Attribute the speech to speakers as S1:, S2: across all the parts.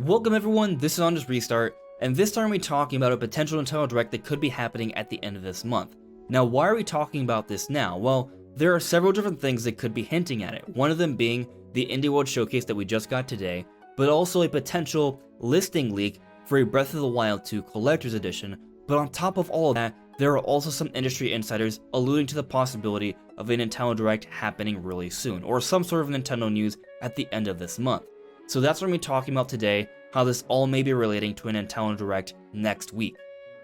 S1: Welcome everyone, this is On Just Restart, and this time we're talking about a potential Nintendo Direct that could be happening at the end of this month. Now, why are we talking about this now? Well, there are several different things that could be hinting at it, one of them being the Indie World Showcase that we just got today, but also a potential listing leak for a Breath of the Wild 2 Collector's Edition. But on top of all of that, there are also some industry insiders alluding to the possibility of a Nintendo Direct happening really soon, or some sort of Nintendo news at the end of this month. So that's what we're talking about today, how this all may be relating to a Nintendo Direct next week.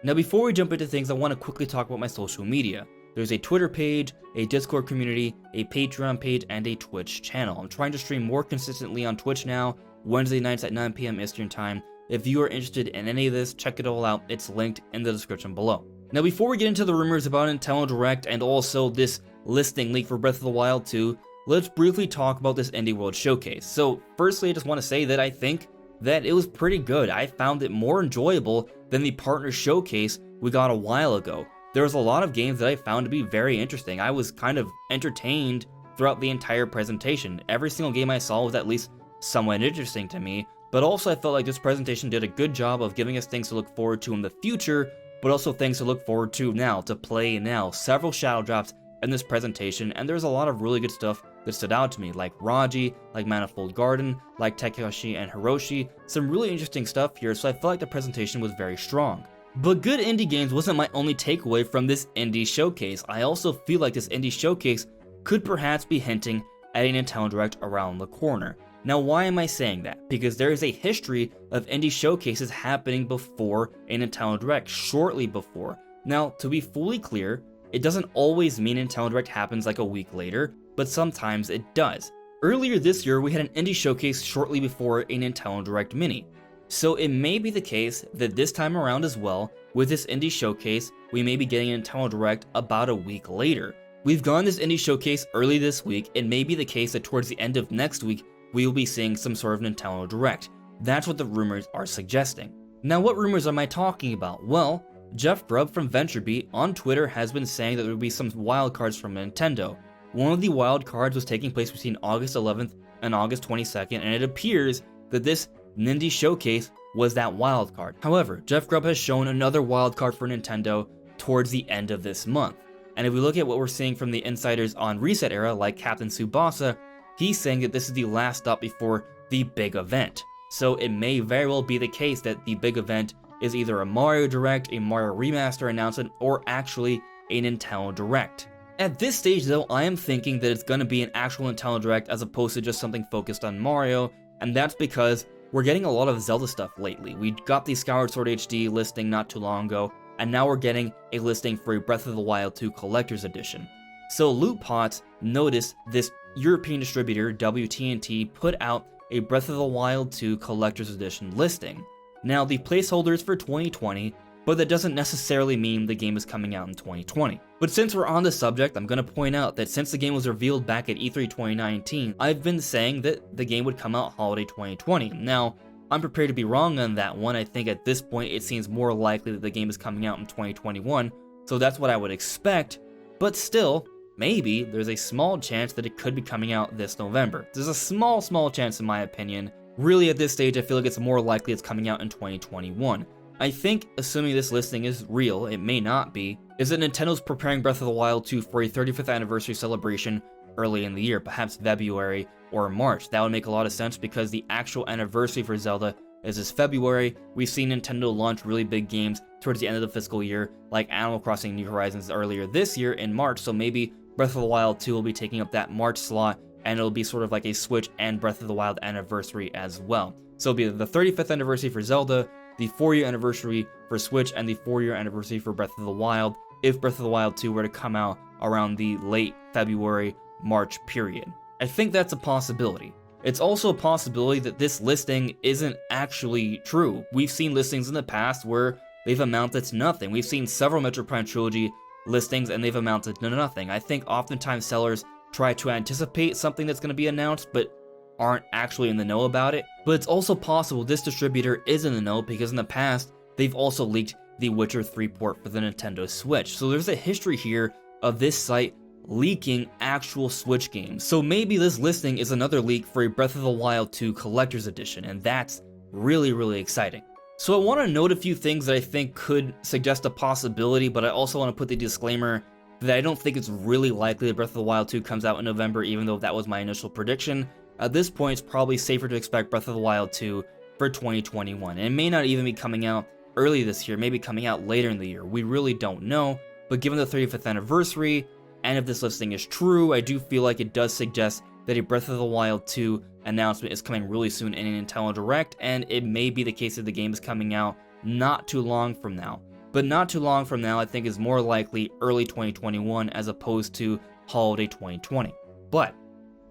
S1: Now before we jump into things, I want to quickly talk about my social media. There's a Twitter page, a Discord community, a Patreon page, and a Twitch channel. I'm trying to stream more consistently on Twitch now, Wednesday nights at 9 PM Eastern Time. If you are interested in any of this, check it all out, it's linked in the description below. Now before we get into the rumors about Nintendo Direct and also this listing leak for Breath of the Wild 2, let's briefly talk about this Indie World Showcase. So firstly, I just want to say that I think that it was pretty good. I found it more enjoyable than the partner showcase we got a while ago. There was a lot of games that I found to be very interesting. I was kind of entertained throughout the entire presentation. Every single game I saw was at least somewhat interesting to me, but also I felt like this presentation did a good job of giving us things to look forward to in the future, but also things to look forward to now, to play now. Several shadow drops in this presentation, and there's a lot of really good stuff that stood out to me, like Raji, like Manifold Garden, like Takahashi and Hiroshi. Some really interesting stuff here, so I felt like the presentation was very strong. But good indie games wasn't my only takeaway from this indie showcase. I also feel like this indie showcase could perhaps be hinting at a Nintendo Direct around the corner. Now why am I saying that? Because there is a history of indie showcases happening before a Nintendo Direct, shortly before. Now, to be fully clear, it doesn't always mean Nintendo Direct happens like a week later, but sometimes it does. Earlier this year, we had an indie showcase shortly before a Nintendo Direct Mini. So it may be the case that this time around as well, with this indie showcase, we may be getting a Nintendo Direct about a week later. We've gotten this indie showcase early this week. It may be the case that towards the end of next week, we will be seeing some sort of Nintendo Direct. That's what the rumors are suggesting. Now what rumors am I talking about? Well, Jeff Grubb from VentureBeat on Twitter has been saying that there will be some wildcards from Nintendo. One of the wildcards was taking place between August 11th and August 22nd, and it appears that this Indie Showcase was that wildcard. However, Jeff Grubb has shown another wildcard for Nintendo towards the end of this month. And if we look at what we're seeing from the insiders on Reset Era, like Captain Tsubasa, he's saying that this is the last stop before the big event. So it may very well be the case that the big event is either a Mario Direct, a Mario Remaster announcement, or actually a Nintendo Direct. At this stage though, I am thinking that it's going to be an actual Nintendo Direct as opposed to just something focused on Mario, and that's because we're getting a lot of Zelda stuff lately. We got the Skyward Sword HD listing not too long ago, and now we're getting a listing for a Breath of the Wild 2 Collector's Edition. So Lootpots noticed this European distributor, WTNT, put out a Breath of the Wild 2 Collector's Edition listing. Now, the placeholder is for 2020, but that doesn't necessarily mean the game is coming out in 2020. But since we're on the subject, I'm going to point out that since the game was revealed back at E3 2019, I've been saying that the game would come out holiday 2020. Now, I'm prepared to be wrong on that one. I think at this point it seems more likely that the game is coming out in 2021, so that's what I would expect. But still, maybe there's a small chance that it could be coming out this November. There's a small chance in my opinion. Really at this stage, I feel like it's more likely it's coming out in 2021. I think, assuming this listing is real, it may not be, is that Nintendo's preparing Breath of the Wild 2 for a 35th anniversary celebration early in the year, perhaps February or March. That would make a lot of sense because the actual anniversary for Zelda is this February. We've seen Nintendo launch really big games towards the end of the fiscal year, like Animal Crossing New Horizons earlier this year in March, so maybe Breath of the Wild 2 will be taking up that March slot, and it'll be sort of like a Switch and Breath of the Wild anniversary as well. So it'll be the 35th anniversary for Zelda, the 4-year anniversary for Switch, and the 4-year anniversary for Breath of the Wild, if Breath of the Wild 2 were to come out around the late February, March period. I think that's a possibility. It's also a possibility that this listing isn't actually true. We've seen listings in the past where they've amounted to nothing. We've seen several Metroid Prime Trilogy listings and they've amounted to nothing. I think oftentimes sellers try to anticipate something that's going to be announced, but aren't actually in the know about it. But it's also possible this distributor is in the know because in the past, they've also leaked the Witcher 3 port for the Nintendo Switch. So there's a history here of this site leaking actual Switch games. So maybe this listing is another leak for a Breath of the Wild 2 Collector's Edition, and that's really exciting. So I want to note a few things that I think could suggest a possibility, but I also want to put the disclaimer that I don't think it's really likely that Breath of the Wild 2 comes out in November, even though that was my initial prediction. At this point, it's probably safer to expect Breath of the Wild 2 for 2021. And it may not even be coming out early this year, maybe coming out later in the year. We really don't know, but given the 35th anniversary, and if this listing is true, I do feel like it does suggest that a Breath of the Wild 2 announcement is coming really soon in a Nintendo Direct, and it may be the case that the game is coming out not too long from now. But not too long from now, I think, is more likely early 2021 as opposed to holiday 2020. But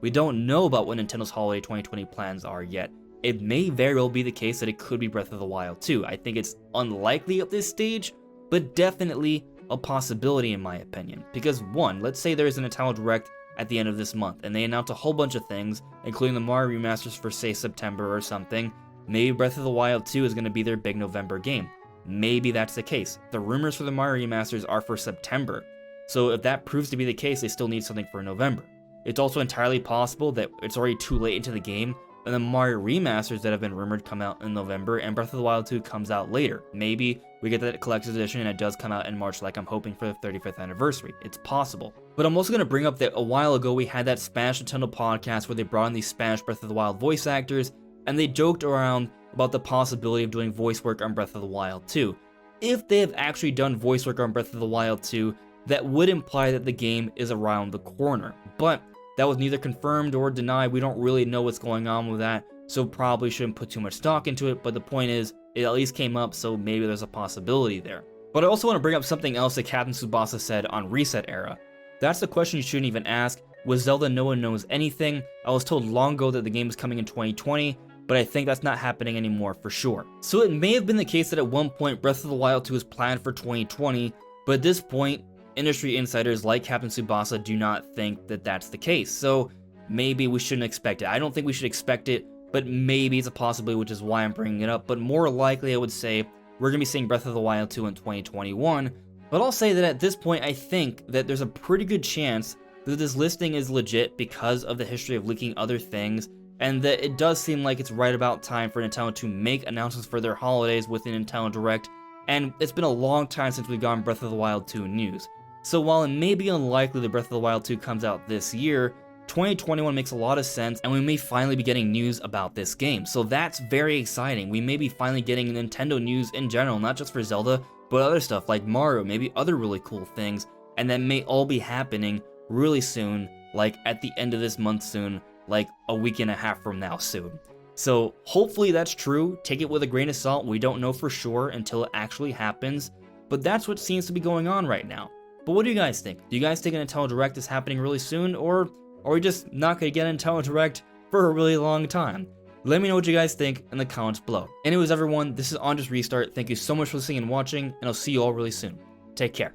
S1: we don't know about what Nintendo's holiday 2020 plans are yet. It may very well be the case that it could be Breath of the Wild 2. I think it's unlikely at this stage, but definitely a possibility in my opinion. Because one, let's say there's a Nintendo Direct at the end of this month, and they announce a whole bunch of things, including the Mario remasters for, say, September or something. Maybe Breath of the Wild 2 is going to be their big November game. Maybe that's the case. The rumors for the Mario remasters are for September, so if that proves to be the case, they still need something for November. It's also entirely possible that it's already too late into the game, and the Mario remasters that have been rumored come out in November, and Breath of the Wild 2 comes out later. Maybe we get that collector's edition and it does come out in March like I'm hoping for the 35th anniversary. It's possible. But I'm also going to bring up that a while ago we had that Spanish Nintendo podcast where they brought in these Spanish Breath of the Wild voice actors, and they joked around about the possibility of doing voice work on Breath of the Wild 2. If they have actually done voice work on Breath of the Wild 2, that would imply that the game is around the corner. But that was neither confirmed or denied. We don't really know what's going on with that, so probably shouldn't put too much stock into it, but the point is, it at least came up, so maybe there's a possibility there. But I also want to bring up something else that Captain Tsubasa said on Reset Era. That's the question you shouldn't even ask. With Zelda, no one knows anything. I was told long ago that the game is coming in 2020, but I think that's not happening anymore for sure. So it may have been the case that at one point Breath of the Wild 2 was planned for 2020, but at this point, industry insiders like Captain Tsubasa do not think that that's the case. So maybe we shouldn't expect it. I don't think we should expect it, but maybe it's a possibility, which is why I'm bringing it up. But more likely, I would say we're going to be seeing Breath of the Wild 2 in 2021. But I'll say that at this point, I think that there's a pretty good chance that this listing is legit because of the history of leaking other things, and that it does seem like it's right about time for Nintendo to make announcements for their holidays with the Nintendo Direct, and it's been a long time since we've gotten Breath of the Wild 2 news. So while it may be unlikely that Breath of the Wild 2 comes out this year, 2021 makes a lot of sense, and we may finally be getting news about this game. So that's very exciting. We may be finally getting Nintendo news in general, not just for Zelda, but other stuff like Mario, maybe other really cool things, and that may all be happening really soon, like at the end of this month soon, like a week and a half from now soon. So hopefully that's true. Take it with a grain of salt. We don't know for sure until it actually happens, but that's what seems to be going on right now. But what do you guys think? Do you guys think a Nintendo Direct is happening really soon, or are we just not going to get a Nintendo Direct for a really long time? Let me know what you guys think in the comments below. Anyways, everyone, this is On Just Restart. Thank you so much for listening and watching, and I'll see you all really soon. Take care.